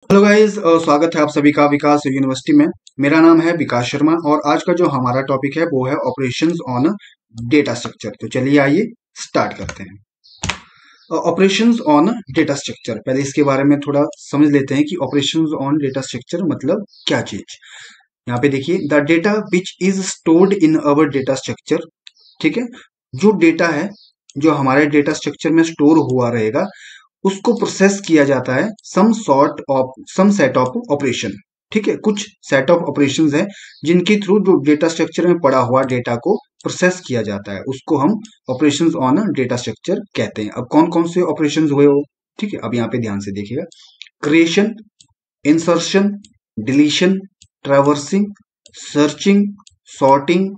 Hello guys, स्वागत है आप सभी का विकास यूनिवर्सिटी में। मेरा नाम है विकास शर्मा और आज का जो हमारा टॉपिक है वो है ऑपरेशंस ऑन डेटा स्ट्रक्चर। तो चलिए आइए स्टार्ट करते हैं। ऑपरेशंस ऑन डेटा स्ट्रक्चर, पहले इसके बारे में थोड़ा समझ लेते हैं कि ऑपरेशंस ऑन डेटा स्ट्रक्चर मतलब क्या चीज। यहाँ पे देखिए, the data which is stored in our data structure. ठीक है, जो डेटा है जो हमारे डेटा स्ट्रक्चर में स्टोर हुआ रहेगा उसको प्रोसेस किया जाता है सम सेट ऑफ ऑपरेशन। ठीक है, कुछ सेट ऑफ ऑपरेशंस है जिनके थ्रू जो डेटा स्ट्रक्चर में पड़ा हुआ डेटा को प्रोसेस किया जाता है, उसको हम ऑपरेशंस ऑन डेटा स्ट्रक्चर कहते हैं। अब कौन कौन से ऑपरेशंस हुए हो, ठीक है, अब यहाँ पे ध्यान से देखिएगा। Creation, insertion, deletion, traversing, searching, sorting,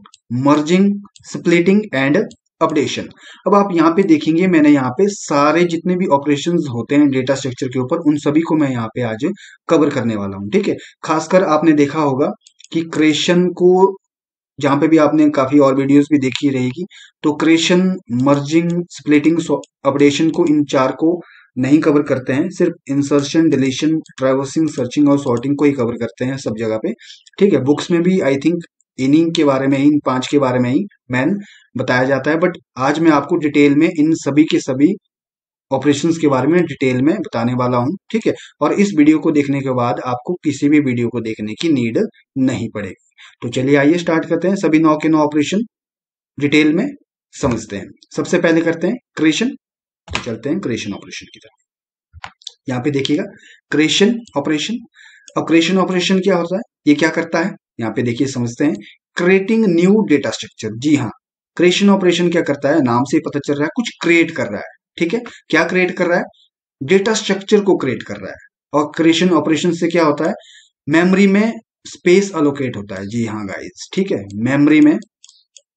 merging, splitting and updation. अब आप यहाँ पे देखेंगे, मैंने यहाँ पे सारे जितने भी ऑपरेशंस होते हैं डेटा स्ट्रक्चर के ऊपर उन सभी को मैं यहाँ पे आज कवर करने वाला हूँ। ठीक है, खासकर आपने देखा होगा कि क्रिएशन को, जहां पे भी आपने काफी और वीडियोस भी देखी रहेगी, तो क्रिएशन, मर्जिंग, स्प्लिटिंग, अपडेशन को, इन चार को नहीं कवर करते हैं, सिर्फ इंसर्शन, डिलीशन, ट्रैवर्सिंग, सर्चिंग और सॉर्टिंग को ही कवर करते हैं सब जगह पे। ठीक है, बुक्स में भी आई थिंक इन्हीं के बारे में ही, इन पांच के बारे में ही मैन बताया जाता है, बट आज मैं आपको डिटेल में इन सभी के सभी ऑपरेशंस के बारे में डिटेल में बताने वाला हूं। ठीक है, और इस वीडियो को देखने के बाद आपको किसी भी वीडियो को देखने की नीड नहीं पड़ेगी। तो चलिए आइए स्टार्ट करते हैं, सभी 9 के 9 ऑपरेशन डिटेल में समझते हैं। सबसे पहले करते हैं क्रिएशन। तो चलते हैं क्रिएशन ऑपरेशन की तरफ। यहाँ पे देखिएगा, क्रिएशन ऑपरेशन। अब क्रिएशन ऑपरेशन क्या होता है, ये क्या करता है, यहाँ पे देखिए समझते हैं। क्रिएटिंग न्यू डेटा स्ट्रक्चर, जी हाँ, क्रिएशन ऑपरेशन क्या करता है, नाम से ही पता चल रहा है, कुछ क्रिएट कर रहा है। ठीक है, क्या क्रिएट कर रहा है, डेटा स्ट्रक्चर को क्रिएट कर रहा है। और क्रिएशन ऑपरेशन से क्या होता है, मेमोरी में स्पेस अलोकेट होता है। जी हाँ गाइस, ठीक है, मेमोरी में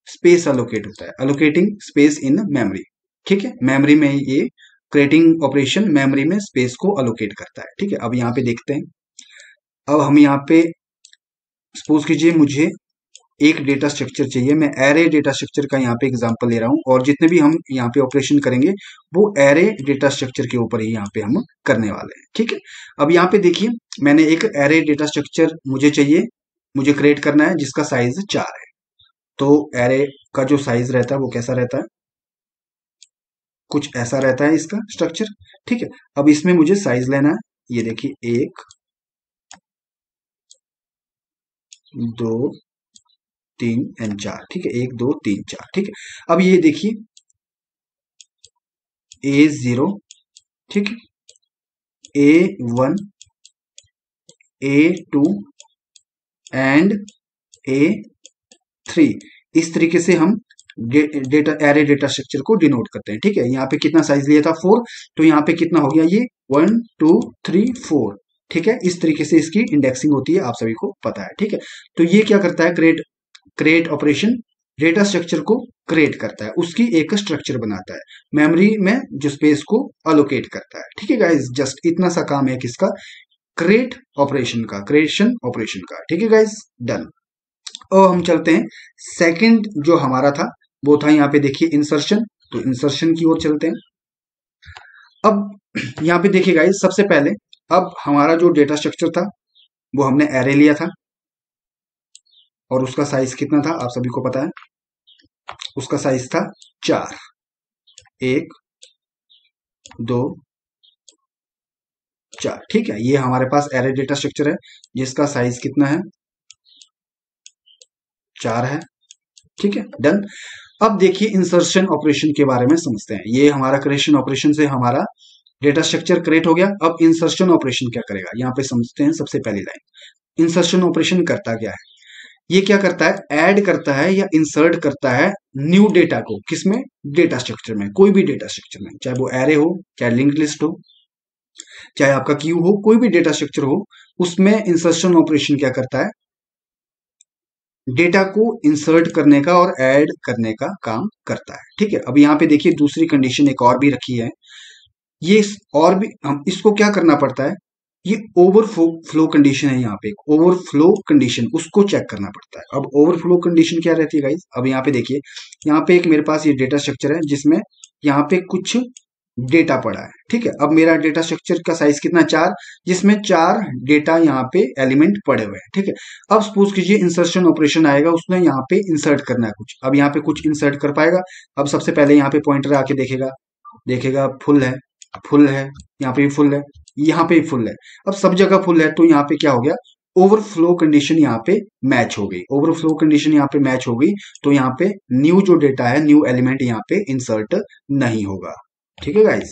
स्पेस अलोकेट होता है, अलोकेटिंग स्पेस इन मेमोरी। ठीक है, मेमोरी में ये क्रिएटिंग ऑपरेशन मेमोरी में स्पेस को अलोकेट करता है। ठीक है, अब यहाँ पे देखते हैं। अब हम यहाँ पे सपोज कीजिए मुझे एक डेटा स्ट्रक्चर चाहिए, मैं एरे डेटा स्ट्रक्चर का यहाँ पे एग्जांपल ले रहा हूँ, और जितने भी हम यहाँ पे ऑपरेशन करेंगे वो एरे डेटा स्ट्रक्चर के ऊपर ही यहाँ पे हम करने वाले हैं। ठीक है, अब यहाँ पे देखिए, मैंने एक एरे डेटा स्ट्रक्चर मुझे चाहिए, मुझे क्रिएट करना है, जिसका साइज 4 है। तो एरे का जो साइज रहता है वो कैसा रहता है, कुछ ऐसा रहता है इसका स्ट्रक्चर। ठीक है, अब इसमें मुझे साइज लेना है, ये देखिए 1 2 3 एंड 4। ठीक है, 1 2 3 4। ठीक है, अब ये देखिए A0, ठीक है, A1, A2 एंड A3। इस तरीके से हम डेटा एरे डेटा स्ट्रक्चर को डिनोट करते हैं। ठीक है, यहाँ पे कितना साइज लिया था 4, तो यहाँ पे कितना हो गया, ये 1 2 3 4। ठीक है, इस तरीके से इसकी इंडेक्सिंग होती है, आप सभी को पता है। ठीक है, तो ये क्या करता है, क्रिएट ऑपरेशन डेटा स्ट्रक्चर को क्रिएट करता है, उसकी एक स्ट्रक्चर बनाता है, मेमोरी में जो स्पेस को अलोकेट करता है। ठीक है गाइस, जस्ट इतना सा काम है किसका, क्रिएट ऑपरेशन का, क्रिएशन ऑपरेशन का। ठीक है गाइस, डन। और हम चलते हैं सेकंड जो हमारा था, वो था यहाँ पे देखिए इंसर्शन। तो इंसर्शन की ओर चलते हैं। अब यहाँ पे देखिए गाइस, सबसे पहले अब हमारा जो डेटा स्ट्रक्चर था वो हमने एरे लिया था, और उसका साइज कितना था आप सभी को पता है, उसका साइज था 4। 1 2 4। ठीक है, ये हमारे पास एरे डेटा स्ट्रक्चर है जिसका साइज कितना है, 4 है। ठीक है, डन। अब देखिए इंसर्शन ऑपरेशन के बारे में समझते हैं। ये हमारा क्रिएशन ऑपरेशन से हमारा डेटा स्ट्रक्चर क्रिएट हो गया। अब इंसर्शन ऑपरेशन क्या करेगा, यहाँ पे समझते हैं। सबसे पहली लाइन, इंसर्शन ऑपरेशन करता क्या है, ये क्या करता है, ऐड करता है या इंसर्ट करता है न्यू डेटा को, किसमें, डेटा स्ट्रक्चर में, कोई भी डेटा स्ट्रक्चर में, चाहे वो एरे हो, चाहे लिंक्ड लिस्ट हो, चाहे आपका क्यू हो, कोई भी डेटा स्ट्रक्चर हो, उसमें इंसर्शन ऑपरेशन क्या करता है, डेटा को इंसर्ट करने का और ऐड करने का काम करता है। ठीक है, अब यहाँ पे देखिए दूसरी कंडीशन एक और भी रखी है, ये और भी हम इसको क्या करना पड़ता है, ये ओवरफ्लो कंडीशन है, यहाँ पे ओवरफ्लो कंडीशन, उसको चेक करना पड़ता है। अब ओवरफ्लो कंडीशन क्या रहती है गाइस, अब यहाँ पे देखिए, यहाँ पे एक मेरे पास ये डेटा स्ट्रक्चर है जिसमें यहाँ पे कुछ डेटा पड़ा है। ठीक है, अब मेरा डेटा स्ट्रक्चर का साइज कितना, 4, जिसमें 4 डेटा यहाँ पे एलिमेंट पड़े हुए हैं। ठीक है, अब सपोज कीजिए इंसर्शन ऑपरेशन आएगा, उसने यहाँ पे इंसर्ट करना है कुछ, अब यहाँ पे कुछ इंसर्ट कर पाएगा। अब सबसे पहले यहाँ पे पॉइंटर आके देखेगा, देखेगा फुल है, फुल है, यहाँ पे भी फुल है, यहाँ पे भी फुल है। अब सब जगह फुल है, तो यहाँ पे क्या हो गया, ओवरफ्लो कंडीशन यहाँ पे मैच हो गई, ओवरफ्लो कंडीशन यहाँ पे मैच हो गई, तो यहाँ पे न्यू जो डेटा है, न्यू एलिमेंट यहाँ पे इंसर्ट नहीं होगा। ठीक है गाइस,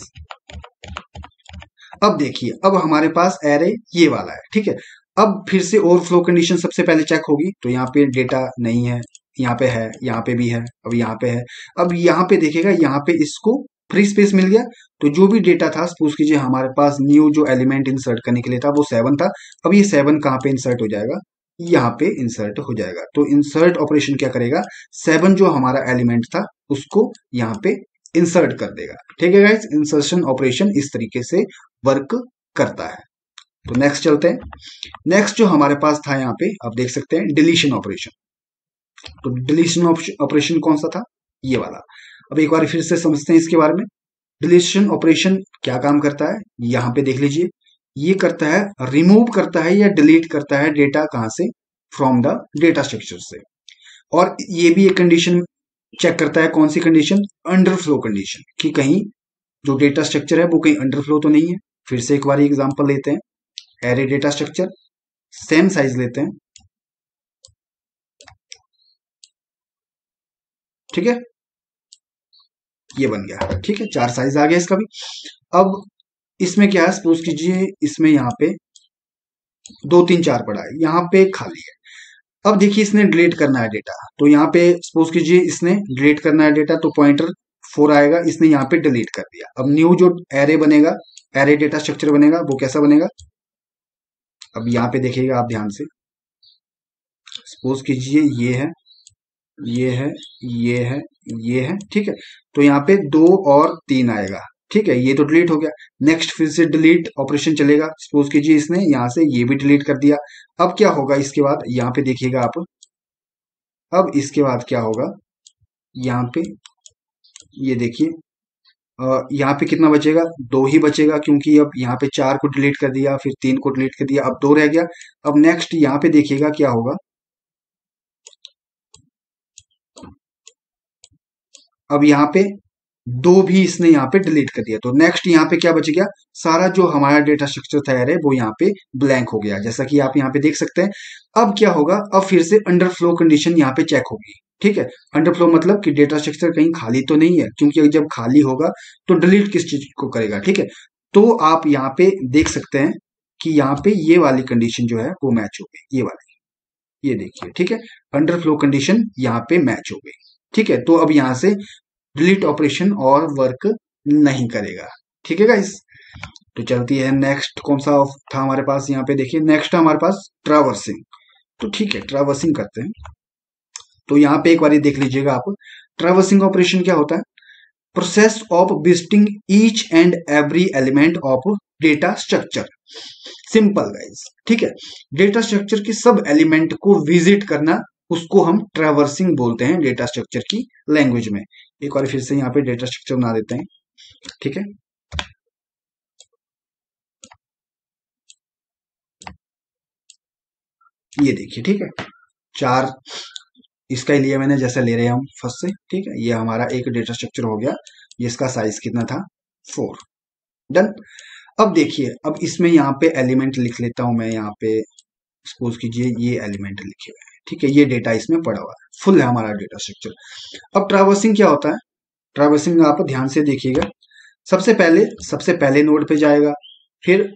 अब देखिए, अब हमारे पास एरे ये वाला है। ठीक है, अब फिर से ओवरफ्लो कंडीशन सबसे पहले चेक होगी, तो यहाँ पे डेटा नहीं है, यहाँ पे है, यहाँ पे भी है, अब यहाँ पे है। अब यहाँ पे देखेगा, यहाँ पे इसको फ्री स्पेस मिल गया, तो जो भी डेटा था, सपोज कीजिए हमारे पास न्यू जो एलिमेंट इंसर्ट करने के लिए था वो 7 था, अब ये 7 कहाँ पे इंसर्ट हो जाएगा, यहाँ पे इंसर्ट हो जाएगा। तो इंसर्ट ऑपरेशन क्या करेगा, 7 जो हमारा एलिमेंट था उसको यहाँ पे इंसर्ट कर देगा। ठीक है गाइस, इंसर्शन ऑपरेशन इस तरीके से वर्क करता है। तो नेक्स्ट चलते हैं। नेक्स्ट जो हमारे पास था यहाँ पे, आप देख सकते हैं डिलीशन ऑपरेशन। तो डिलीशन ऑपरेशन कौन सा था, ये वाला। अब एक बार फिर से समझते हैं इसके बारे में। डिलीशन ऑपरेशन क्या काम करता है, यहाँ पे देख लीजिए, ये करता है, रिमूव करता है या डिलीट करता है डेटा, कहां से, फ्रॉम द डेटा स्ट्रक्चर से। और ये भी एक कंडीशन चेक करता है, कौन सी कंडीशन, अंडरफ्लो कंडीशन, कि कहीं जो डेटा स्ट्रक्चर है वो कहीं अंडरफ्लो तो नहीं है। फिर से एक बार एग्जांपल लेते हैं, array data structure, same size लेते हैं। ठीक है, ये बन गया। ठीक है, 4 साइज आ गया इसका भी। अब इसमें क्या है, सपोज कीजिए इसमें यहाँ पे 2 3 4 पड़ा है, यहाँ पे खाली है। अब देखिए इसने डिलीट करना है डेटा, तो यहाँ पे सपोज कीजिए इसने डिलीट करना है डेटा, तो पॉइंटर 4 आएगा, इसने यहाँ पे डिलीट कर दिया। अब न्यू जो एरे बनेगा, एरे डेटा स्ट्रक्चर बनेगा, वो कैसा बनेगा, अब यहाँ पे देखिएगा आप ध्यान से, सपोज कीजिए ये है, ये है, ये है, ये है। ठीक है, तो यहाँ पे 2 और 3 आएगा। ठीक है, ये तो डिलीट हो गया। नेक्स्ट फिर से डिलीट ऑपरेशन चलेगा, सपोज कीजिए इसने यहाँ से ये भी डिलीट कर दिया। अब क्या होगा इसके बाद, यहाँ पे देखिएगा आप, अब इसके बाद क्या होगा, यहाँ पे ये देखिए, यहाँ पे कितना बचेगा, 2 ही बचेगा, क्योंकि अब यहाँ पे 4 को डिलीट कर दिया, फिर 3 को डिलीट कर दिया, अब 2 रह गया। अब नेक्स्ट यहाँ पे देखिएगा क्या होगा, अब यहाँ पे 2 भी इसने यहाँ पे डिलीट कर दिया, तो नेक्स्ट यहाँ पे क्या बच गया, सारा जो हमारा डेटा स्ट्रक्चर तैयार है वो यहाँ पे ब्लैंक हो गया, जैसा कि आप यहाँ पे देख सकते हैं। अब क्या होगा, अब फिर से अंडरफ्लो कंडीशन यहाँ पे चेक होगी। ठीक है, अंडरफ्लो मतलब कि डेटा स्ट्रक्चर कहीं खाली तो नहीं है, क्योंकि जब खाली होगा तो डिलीट किस चीज को करेगा। ठीक है, तो आप यहाँ पे देख सकते हैं कि यहाँ पे ये वाली कंडीशन जो है वो मैच हो गई, ये वाली, ये देखिए। ठीक है, अंडरफ्लो कंडीशन यहाँ पे मैच हो गई। ठीक है, तो अब यहाँ से डिलीट ऑपरेशन और वर्क नहीं करेगा। ठीक है गाइस, तो चलती है नेक्स्ट, कौन सा था हमारे पास, यहाँ पे देखिए नेक्स्ट हमारे पास ट्रावर्सिंग। तो ठीक है, ट्रावर्सिंग करते हैं। तो यहाँ पे एक बार देख लीजिएगा आप, ट्रावर्सिंग ऑपरेशन क्या होता है, process of visiting each and every element of data structure. Simple guys, ठीक है, डेटा स्ट्रक्चर के सब एलिमेंट को विजिट करना, उसको हम ट्रैवर्सिंग बोलते हैं डेटा स्ट्रक्चर की लैंग्वेज में। एक बार फिर से यहाँ पे डेटा स्ट्रक्चर बना देते हैं। ठीक है, ये देखिए। ठीक है, 4 इसका लिया मैंने, जैसे ले रहे हैं हम फर्स्ट से। ठीक है, ये हमारा एक डेटा स्ट्रक्चर हो गया, जिसका साइज कितना था, 4। डन। अब देखिए, अब इसमें यहाँ पे एलिमेंट लिख लेता हूं मैं, यहाँ पे सपोज कीजिए ये एलिमेंट लिखे हुए हैं। ठीक है, ये डेटा इसमें पड़ा हुआ है, फुल है हमारा डेटा स्ट्रक्चर। अब ट्रैवर्सिंग क्या होता है, ट्रैवर्सिंग आप ध्यान से देखिएगा, सबसे पहले नोड पे जाएगा, फिर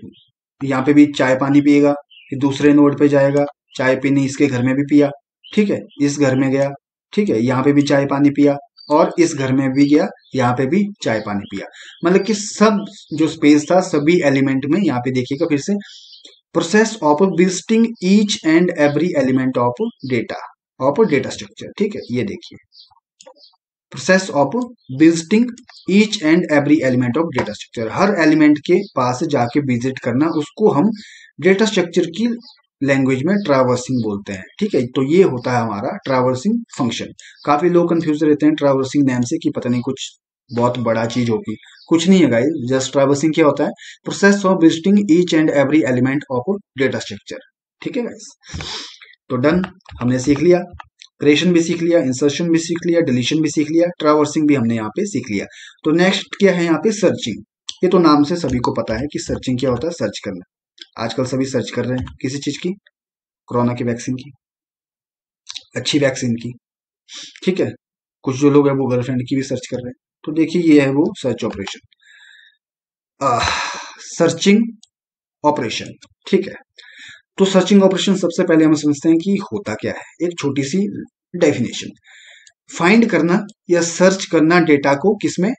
यहाँ पे भी चाय पानी पिएगा, फिर दूसरे नोड पे जाएगा, चाय पीनी, इसके घर में भी पिया। ठीक है, इस घर में गया, ठीक है, यहाँ पे भी चाय पानी पिया, और इस घर में भी गया, यहाँ पे भी चाय पानी पिया। मतलब कि सब जो स्पेस था सभी एलिमेंट में, यहाँ पे देखिएगा फिर से, process of visiting each and every element of data structure. ठीक है, ये देखिए, process of visiting each and every element of data structure, her element के पास जाके विजिट करना, उसको हम डेटा स्ट्रक्चर की लैंग्वेज में ट्रैवर्सिंग बोलते हैं। ठीक है, तो ये होता है हमारा ट्रैवर्सिंग फंक्शन। काफी लोग कंफ्यूज रहते हैं ट्रैवर्सिंग नेम से, कि पता नहीं कुछ बहुत बड़ा चीज होगी, कुछ नहीं है गाइस। जस्ट ट्रैवर्सिंग क्या होता है? Process of visiting each and every element of data structure. ठीक है गाइस, तो डन, हमने सीख लिया, क्रिएशन भी सीख लिया, इंसर्शन भी सीख लिया, डिलीशन भी सीख लिया, ट्रैवर्सिंग भी हमने यहाँ पे सीख लिया। तो नेक्स्ट क्या है यहाँ पे? सर्चिंग। ये तो नाम से सभी को पता है कि सर्चिंग क्या होता है, सर्च करना। आजकल सभी सर्च कर रहे हैं किसी चीज की, कोरोना की वैक्सीन की, अच्छी वैक्सीन की। ठीक है, कुछ जो लोग हैं वो गर्लफ्रेंड की भी सर्च कर रहे हैं। तो देखिए ये है वो सर्च ऑपरेशन, सर्चिंग ऑपरेशन। ठीक है, तो सर्चिंग ऑपरेशन सबसे पहले हम समझते हैं कि होता क्या है। एक छोटी सी डेफिनेशन, फाइंड करना या सर्च करना डेटा को, किसमें?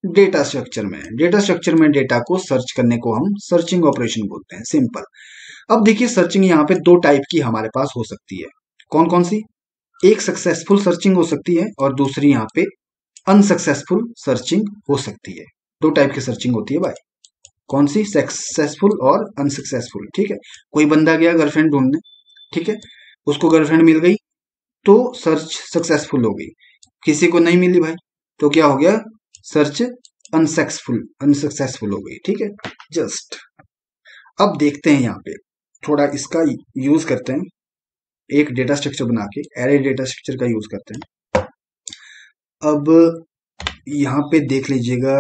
डेटा स्ट्रक्चर में। डेटा स्ट्रक्चर में डेटा को सर्च करने को हम सर्चिंग ऑपरेशन बोलते हैं, सिंपल। अब देखिए सर्चिंग यहाँ पे दो टाइप की हमारे पास हो सकती है। कौन कौन सी? एक सक्सेसफुल सर्चिंग हो सकती है और दूसरी यहाँ पे अनसक्सेसफुल सर्चिंग हो सकती है। दो टाइप की सर्चिंग होती है भाई। कौन सी? सक्सेसफुल और अनसक्सेसफुल। ठीक है, कोई बंदा गया गर्लफ्रेंड ढूंढने, ठीक है, उसको गर्लफ्रेंड मिल गई तो सर्च सक्सेसफुल हो गई। किसी को नहीं मिली भाई तो क्या हो गया? सर्च अनसक्सेसफुल हो गई। ठीक है, जस्ट अब देखते हैं यहाँ पे, थोड़ा इसका यूज करते हैं, एक डेटा स्ट्रक्चर बना के एरे डेटा स्ट्रक्चर का यूज करते हैं। अब यहाँ पे देख लीजिएगा,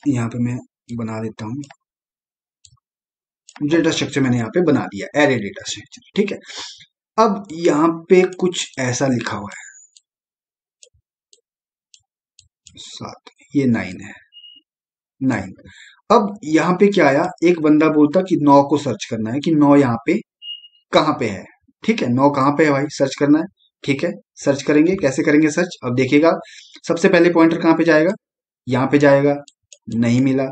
यहाँ पे मैं बना देता हूँ डेटा स्ट्रक्चर, मैंने यहाँ पे बना दिया एरे डेटा स्ट्रक्चर। ठीक है, अब यहाँ पे कुछ ऐसा लिखा हुआ है 7, ये 9 है, 9। अब यहाँ पे क्या आया? एक बंदा बोलता कि 9 को सर्च करना है, कि 9 यहाँ पे कहाँ पे है। ठीक है, 9 कहाँ पे है भाई, सर्च करना है। ठीक है, सर्च करेंगे, कैसे करेंगे सर्च? अब देखिएगा, सबसे पहले पॉइंटर कहाँ पे जाएगा? यहाँ पे जाएगा, नहीं मिला।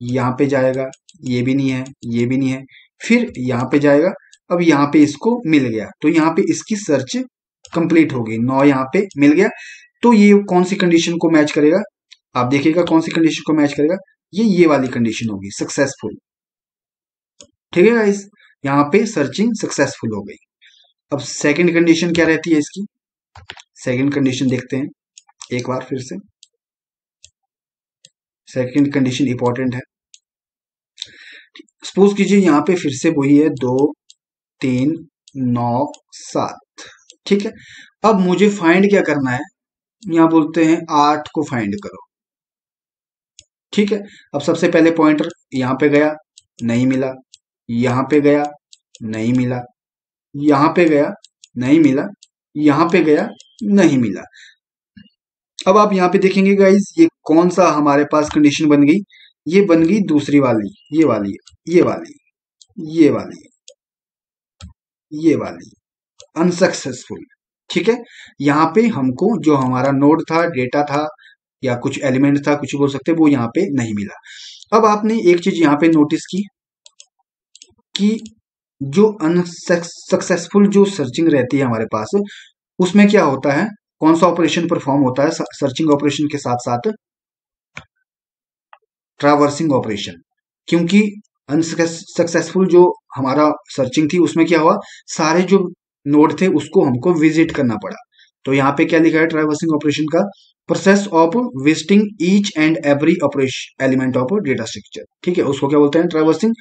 यहाँ पे जाएगा, ये भी नहीं है, ये भी नहीं है। फिर यहाँ पे जाएगा, अब यहाँ पे इसको मिल गया तो यहाँ पे इसकी सर्च कंप्लीट हो गई, 9 यहाँ पे मिल गया। तो ये कौन सी कंडीशन को मैच करेगा? आप देखिएगा कौन सी कंडीशन को मैच करेगा, ये वाली कंडीशन होगी, सक्सेसफुल। ठीक है गाइस, यहाँ पे सर्चिंग सक्सेसफुल हो गई। अब सेकंड कंडीशन क्या रहती है इसकी? सेकंड कंडीशन देखते हैं एक बार फिर से, सेकंड कंडीशन इंपॉर्टेंट है। सपोज कीजिए यहाँ पे फिर से वही है 2 3 9 7। ठीक है, अब मुझे फाइंड क्या करना है? यहाँ बोलते हैं 8 को फाइंड करो। ठीक है, अब सबसे पहले पॉइंटर यहाँ पे गया, नहीं मिला। यहाँ पे गया, नहीं मिला। यहाँ पे गया, नहीं मिला। यहाँ पे गया, नहीं मिला। अब आप यहाँ पे देखेंगे गाइस, ये कौन सा हमारे पास कंडीशन बन गई? ये बन गई दूसरी वाली, ये वाली, ये वाली, ये वाली, ये वाली, अनसक्सेसफुल। ठीक है, यहाँ पे हमको जो हमारा नोड था, डेटा था या कुछ एलिमेंट था, कुछ बोल सकते हैं, वो यहाँ पे नहीं मिला। अब आपने एक चीज यहाँ पे नोटिस की कि जो अनसक्सेसफुल जो सर्चिंग रहती है हमारे पास, उसमें क्या होता है? कौन सा ऑपरेशन परफॉर्म होता है सर्चिंग ऑपरेशन के साथ साथ? Traversing operation. क्योंकि अनसक्सेसफुल जो हमारा सर्चिंग थी उसमें क्या हुआ? सारे जो नोड थे उसको हमको विजिट करना पड़ा। तो यहाँ पे क्या लिखा है ट्रैवर्सिंग ऑपरेशन का? Process of visiting each and every operation element of data structure. ठीक है, उसको क्या बोलते हैं? ट्रैवर्सिंग।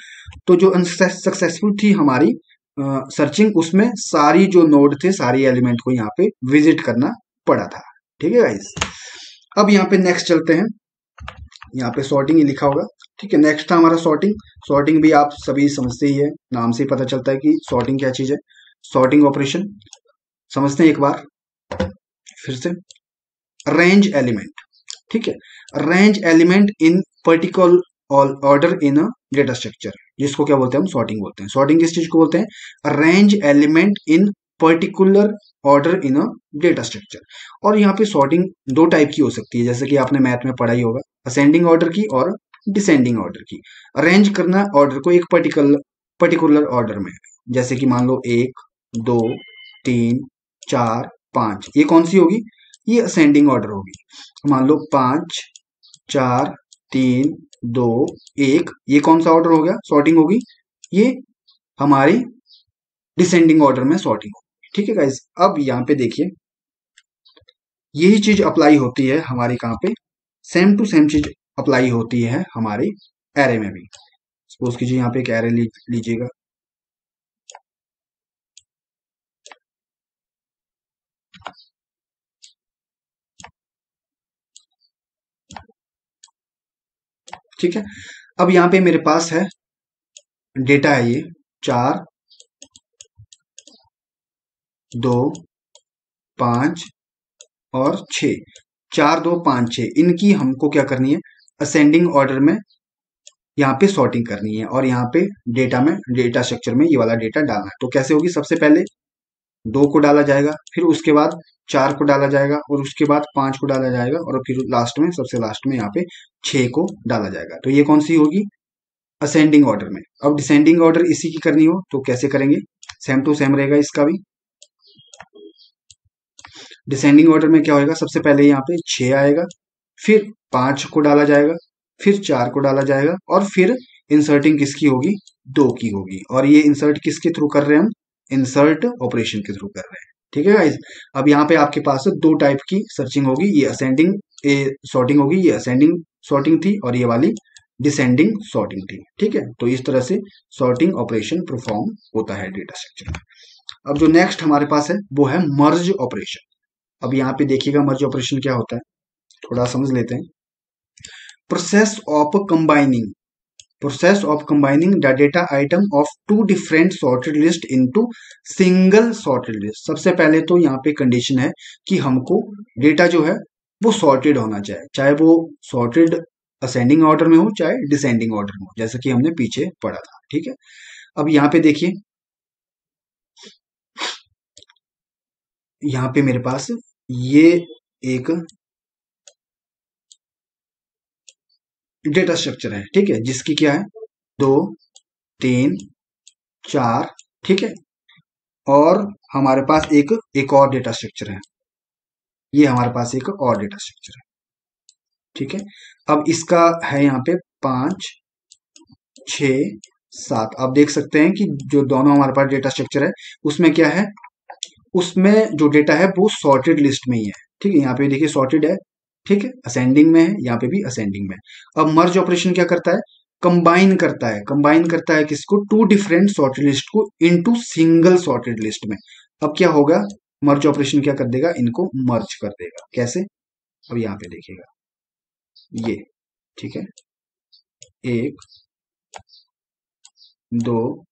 तो जो अनसक्सेसफुल थी हमारी सर्चिंग, उसमें सारी जो नोड थे, सारी एलिमेंट को यहाँ पे विजिट करना पड़ा था। ठीक है गाइस, अब यहाँ पे नेक्स्ट चलते हैं। यहाँ पे सॉर्टिंग ही लिखा होगा। ठीक है, नेक्स्ट था हमारा सॉर्टिंग। सॉर्टिंग भी आप सभी समझते ही है, नाम से ही पता चलता है कि सॉर्टिंग क्या चीज है। सॉर्टिंग ऑपरेशन समझते हैं एक बार फिर से। रेंज एलिमेंट, ठीक है, range element in particular order in a data structure, जिसको क्या बोलते हैं? हम सॉर्टिंग बोलते हैं। सॉर्टिंग किस चीज को बोलते हैं? Range element in particular order in a data structure. और यहाँ पे सॉर्टिंग दो टाइप की हो सकती है, जैसे कि आपने मैथ में पढ़ा ही होगा, असेंडिंग ऑर्डर की और डिसेंडिंग ऑर्डर की। अरेंज करना ऑर्डर को एक पर्टिकुलर ऑर्डर में, जैसे कि मान लो 1 2 3 4 5, ये कौन सी होगी? ये असेंडिंग ऑर्डर होगी। मान लो 5 4 3 2 1, ये कौन सा ऑर्डर हो गया? सॉर्टिंग होगी। ये हमारी डिसेंडिंग ऑर्डर में सॉर्टिंग होगी। ठीक है गाइस, अब यहाँ पे देखिए, यही चीज अप्लाई होती है हमारी कहाँ पे, सेम टू सेम चीज अप्लाई होती है हमारे एरे में भी। सपोज कीजिए यहाँ पे एक एरे लीजिएगा, ठीक है। अब यहाँ पे मेरे पास है डेटा है, ये 4 2 5 और 6, 4 2 5 6, इनकी हमको क्या करनी है, असेंडिंग ऑर्डर में यहाँ पे सॉर्टिंग करनी है, और यहाँ पे डेटा में, डेटा स्ट्रक्चर में ये वाला डेटा डालना है। तो कैसे होगी, सबसे पहले 2 को डाला जाएगा, फिर उसके बाद 4 को डाला जाएगा, और उसके बाद 5 को डाला जाएगा, और फिर लास्ट में, सबसे लास्ट में यहाँ पे 6 को डाला जाएगा। तो ये कौन सी होगी, असेंडिंग ऑर्डर में। अब डिसेंडिंग ऑर्डर इसी की करनी हो तो कैसे करेंगे, सेम टू सेम रहेगा इसका भी। डिसेंडिंग ऑर्डर में क्या होगा, सबसे पहले यहाँ पे 6 आएगा, फिर 5 को डाला जाएगा, फिर 4 को डाला जाएगा, और फिर इंसर्टिंग किसकी होगी, 2 की होगी। और ये इंसर्ट किसके थ्रू कर रहे हैं हम, इंसर्ट ऑपरेशन के थ्रू कर रहे हैं, ठीक है गाइस। अब यहाँ पे आपके पास 2 टाइप की सर्चिंग होगी, ये असेंडिंग सॉर्टिंग होगी, ये असेंडिंग सॉर्टिंग थी, और ये वाली डिसेंडिंग सॉर्टिंग थी, ठीक है। तो इस तरह से सॉर्टिंग ऑपरेशन परफॉर्म होता है डेटा स्ट्रक्चर में। अब जो नेक्स्ट हमारे पास है वो है मर्ज ऑपरेशन। अब यहाँ पे देखिएगा मर्ज ऑपरेशन क्या होता है, थोड़ा समझ लेते हैं। Process of combining, process of combining the data item of 2 different sorted list into single sorted list. सबसे पहले तो यहाँ पे कंडीशन है कि हमको डेटा जो है वो सॉर्टेड होना चाहिए, चाहे वो सॉर्टेड असेंडिंग ऑर्डर में हो चाहे डिसेंडिंग ऑर्डर में हो, जैसा कि हमने पीछे पढ़ा था, ठीक है। अब यहाँ पे देखिए, यहाँ पे मेरे पास ये एक डेटा स्ट्रक्चर है, ठीक है, जिसकी क्या है 2 3 4, ठीक है। और हमारे पास एक और डेटा स्ट्रक्चर है, ये हमारे पास एक और डेटा स्ट्रक्चर है, ठीक है। अब इसका है यहाँ पे 5 6 7। आप देख सकते हैं कि जो दोनों हमारे पास डेटा स्ट्रक्चर है उसमें क्या है, उसमें जो डेटा है वो सॉर्टेड लिस्ट में ही है, ठीक है। यहाँ पे देखिए सॉर्टेड है, ठीक है, असेंडिंग में है, यहाँ पे भी असेंडिंग में है। अब मर्ज ऑपरेशन क्या करता है, कंबाइन करता है, कंबाइन करता है किसको, 2 डिफरेंट सॉर्टेड लिस्ट को इनटू सिंगल सॉर्टेड लिस्ट में। अब क्या होगा, मर्ज ऑपरेशन क्या कर देगा, इनको मर्ज कर देगा, कैसे, अब यहाँ पे देखिएगा ये, ठीक है, 1 2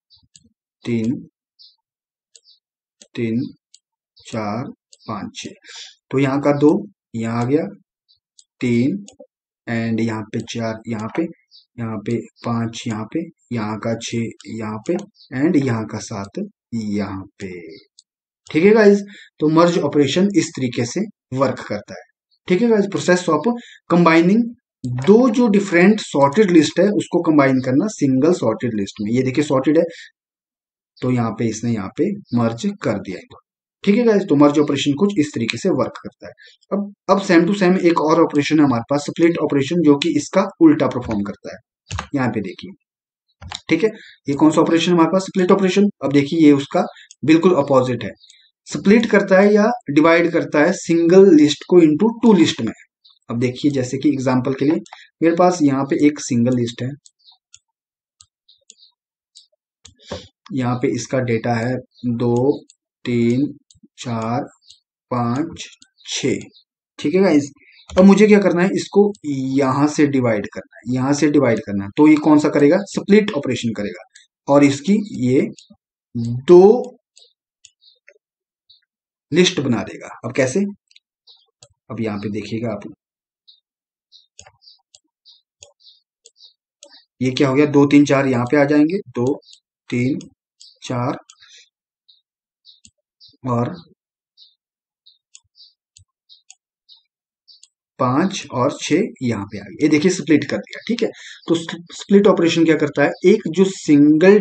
3 3 4 5 6। तो यहाँ का 2 यहाँ आ गया, 3 एंड यहाँ पे 4, यहाँ पे 5, यहाँ का 6 यहाँ पे, एंड यहाँ का 7 यहाँ पे, ठीक है गाइज। तो मर्ज ऑपरेशन इस तरीके से वर्क करता है, ठीक है गाइज। प्रोसेस ऑफ कंबाइनिंग 2 जो डिफरेंट सॉर्टेड लिस्ट है उसको कंबाइन करना सिंगल सॉर्टेड लिस्ट में। ये देखिए सॉर्टेड है तो यहाँ पे इसने यहाँ पे मर्ज कर दिया है, ठीक है गाइस। तो मर्ज ऑपरेशन कुछ इस तरीके से वर्क करता है। अब सेम टू सेम एक और ऑपरेशन है हमारे पास, स्प्लिट ऑपरेशन, जो कि इसका उल्टा परफॉर्म करता है। यहाँ पे देखिए, ठीक है, ये कौन सा ऑपरेशन हमारे पास, स्प्लिट ऑपरेशन। अब देखिए ये उसका बिल्कुल अपोजिट है, स्प्लिट करता है या डिवाइड करता है सिंगल लिस्ट को इनटू 2 लिस्ट में। अब देखिए जैसे कि एग्जांपल के लिए मेरे पास यहाँ पे एक सिंगल लिस्ट है, यहाँ पे इसका डेटा है 2 3 4 5 6, ठीक है गाइस। अब मुझे क्या करना है, इसको यहां से डिवाइड करना है, यहां से डिवाइड करना है, तो ये कौन सा करेगा, स्प्लिट ऑपरेशन करेगा, और इसकी ये 2 लिस्ट बना देगा। अब कैसे, अब यहाँ पे देखिएगा आप, ये क्या हो गया, 2 3 4 यहाँ पे आ जाएंगे, 2 3 4 और 5 और 6 यहाँ पे आ गए, ये देखिए स्प्लिट कर दिया, ठीक है। तो स्प्लिट ऑपरेशन क्या करता है, एक जो सिंगल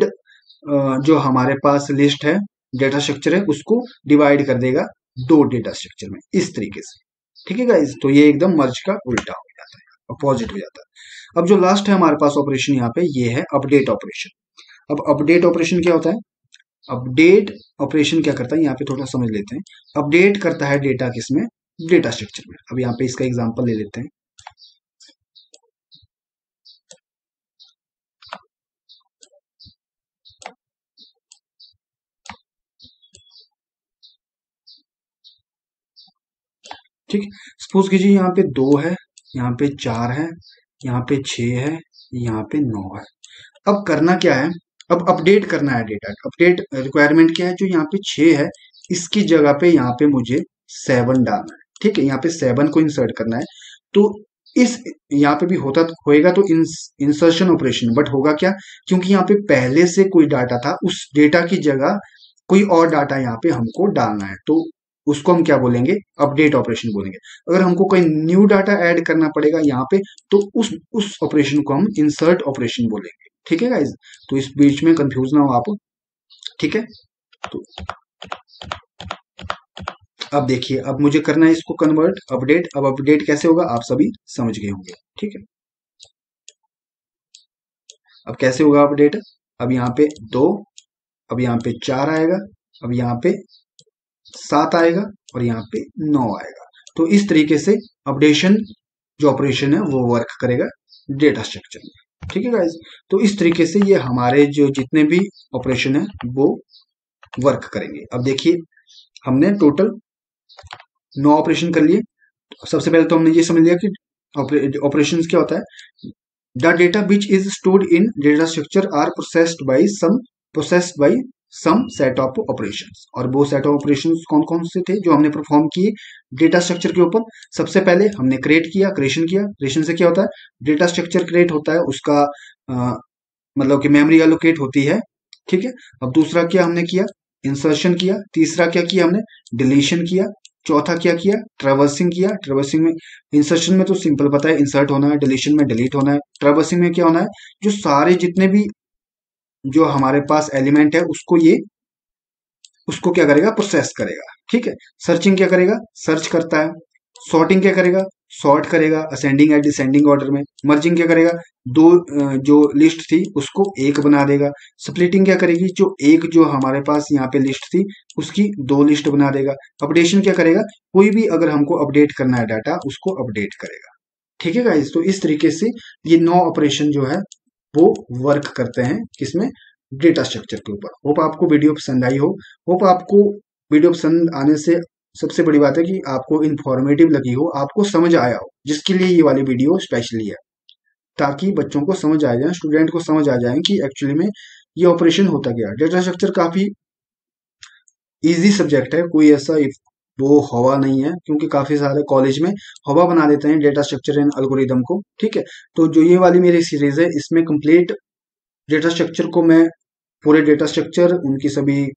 जो हमारे पास लिस्ट है, डेटा स्ट्रक्चर है, उसको डिवाइड कर देगा 2 डेटा स्ट्रक्चर में, इस तरीके से, ठीक है गाइस। तो ये एकदम मर्ज का उल्टा हो जाता है, अपोजिट हो जाता है। अब जो लास्ट है हमारे पास ऑपरेशन यहाँ पे, ये है अपडेट ऑपरेशन। अब अपडेट ऑपरेशन क्या होता है, अपडेट ऑपरेशन क्या करता है, यहाँ पे थोड़ा समझ लेते हैं। अपडेट करता है डेटा किसमें, डेटा स्ट्रक्चर में। अब यहाँ पे इसका एग्जांपल ले लेते हैं। ठीक है, सपोज कीजिए यहाँ पे 2 है, यहाँ पे 4 है, यहाँ पे 6 है, यहाँ पे 9 है। अब करना क्या है, अब अपडेट करना है डेटा। अपडेट रिक्वायरमेंट क्या है, जो यहाँ पे 6 है इसकी जगह पे यहाँ पे मुझे 7 डालना है। ठीक है, यहाँ पे 7 को इंसर्ट करना है। तो इस यहाँ पे भी होएगा तो इंसर्शन ऑपरेशन, बट होगा क्या, क्योंकि यहाँ पे पहले से कोई डाटा था, उस डेटा की जगह कोई और डाटा यहाँ पे हमको डालना है, तो उसको हम क्या बोलेंगे, अपडेट ऑपरेशन बोलेंगे। अगर हमको कोई न्यू डाटा ऐड करना पड़ेगा यहाँ पे, तो उस ऑपरेशन को हम इंसर्ट ऑपरेशन बोलेंगे। ठीक है गाइज, तो इस बीच में कंफ्यूज ना हो आप। ठीक है, तो अब देखिए, अब मुझे करना है इसको कन्वर्ट अपडेट। अब अपडेट कैसे होगा आप सभी समझ गए होंगे। ठीक है, अब कैसे होगा अपडेट, अब यहाँ पे 2, अब यहाँ पे 4 आएगा, अब यहाँ पे 7 आएगा, और यहाँ पे 9 आएगा। तो इस तरीके से अपडेशन जो ऑपरेशन है वो वर्क करेगा डेटा स्ट्रक्चर में। ठीक है गाइज, तो इस तरीके से ये हमारे जो जितने भी ऑपरेशन है वो वर्क करेंगे। अब देखिए, हमने टोटल 9 ऑपरेशन कर लिए। सबसे पहले तो हमने ये समझ लिया कि ऑपरेशंस क्या होता है। The data which is stored in data structure are processed by some set of operations. और वो सेट ऑफ ऑपरेशंस कौन कौन से थे जो हमने परफॉर्म किए डेटा स्ट्रक्चर के ऊपर। सबसे पहले हमने क्रिएशन किया। क्रिएशन से क्या होता है, डेटा स्ट्रक्चर क्रिएट होता है, उसका मतलब कि मेमोरी एलोकेट होती है। ठीक है, अब दूसरा क्या हमने किया, इंसर्शन किया। तीसरा क्या किया हमने, डिलीशन किया। चौथा क्या किया, ट्रेवर्सिंग किया। ट्रेवर्सिंग में, इंसर्शन में तो सिंपल पता है इंसर्ट होना है, डिलीशन में डिलीट होना है, ट्रेवर्सिंग में क्या होना है, जो सारे जितने भी जो हमारे पास एलिमेंट है उसको क्या करेगा, प्रोसेस करेगा। ठीक है, सर्चिंग क्या करेगा, सर्च करता है। सॉर्टिंग क्या करेगा, सॉर्ट करेगा असेंडिंग या डिसेंडिंग ऑर्डर में। मर्जिंग क्या करेगा, दो जो लिस्ट थी उसको एक बना देगा। स्प्लिटिंग क्या करेगी, जो एक जो हमारे पास यहाँ पे लिस्ट थी उसकी 2 लिस्ट बना देगा। अपडेशन क्या करेगा, कोई भी अगर हमको अपडेट करना है डाटा उसको अपडेट करेगा। ठीक है गाइस, तो इस तरीके से ये 9 ऑपरेशन जो है वो वर्क करते हैं किसमें, डेटा स्ट्रक्चर के ऊपर। होप आपको वीडियो पसंद आई हो। होप आपको वीडियो पसंद आने से सबसे बड़ी बात है कि आपको इंफॉर्मेटिव लगी हो, आपको समझ आया हो, जिसके लिए ये वाली वीडियो स्पेशली है, ताकि बच्चों को समझ आ जाए, स्टूडेंट को समझ आ जाए कि एक्चुअली में ये ऑपरेशन होता क्या। डेटा स्ट्रक्चर काफी इजी सब्जेक्ट है, कोई ऐसा वो हवा नहीं है, क्योंकि काफी सारे कॉलेज में हवा बना देते हैं डेटा स्ट्रक्चर एंड एल्गोरिदम को। ठीक है, तो जो ये वाली मेरी सीरीज है इसमें कंप्लीट डेटा स्ट्रक्चर को मैं, पूरे डेटा स्ट्रक्चर उनकी सभी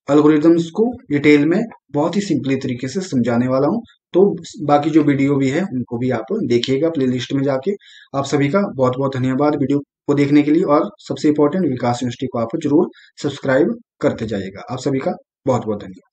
एल्गोरिदम्स को डिटेल में बहुत ही सिंपली तरीके से समझाने वाला हूँ। तो बाकी जो वीडियो भी है उनको भी आप देखिएगा प्लेलिस्ट में जाके। आप सभी का बहुत बहुत धन्यवाद वीडियो को देखने के लिए, और सबसे इंपॉर्टेंट विकास यूनिवर्सिटी को आप जरूर सब्सक्राइब करते जाइएगा। आप सभी का बहुत बहुत धन्यवाद।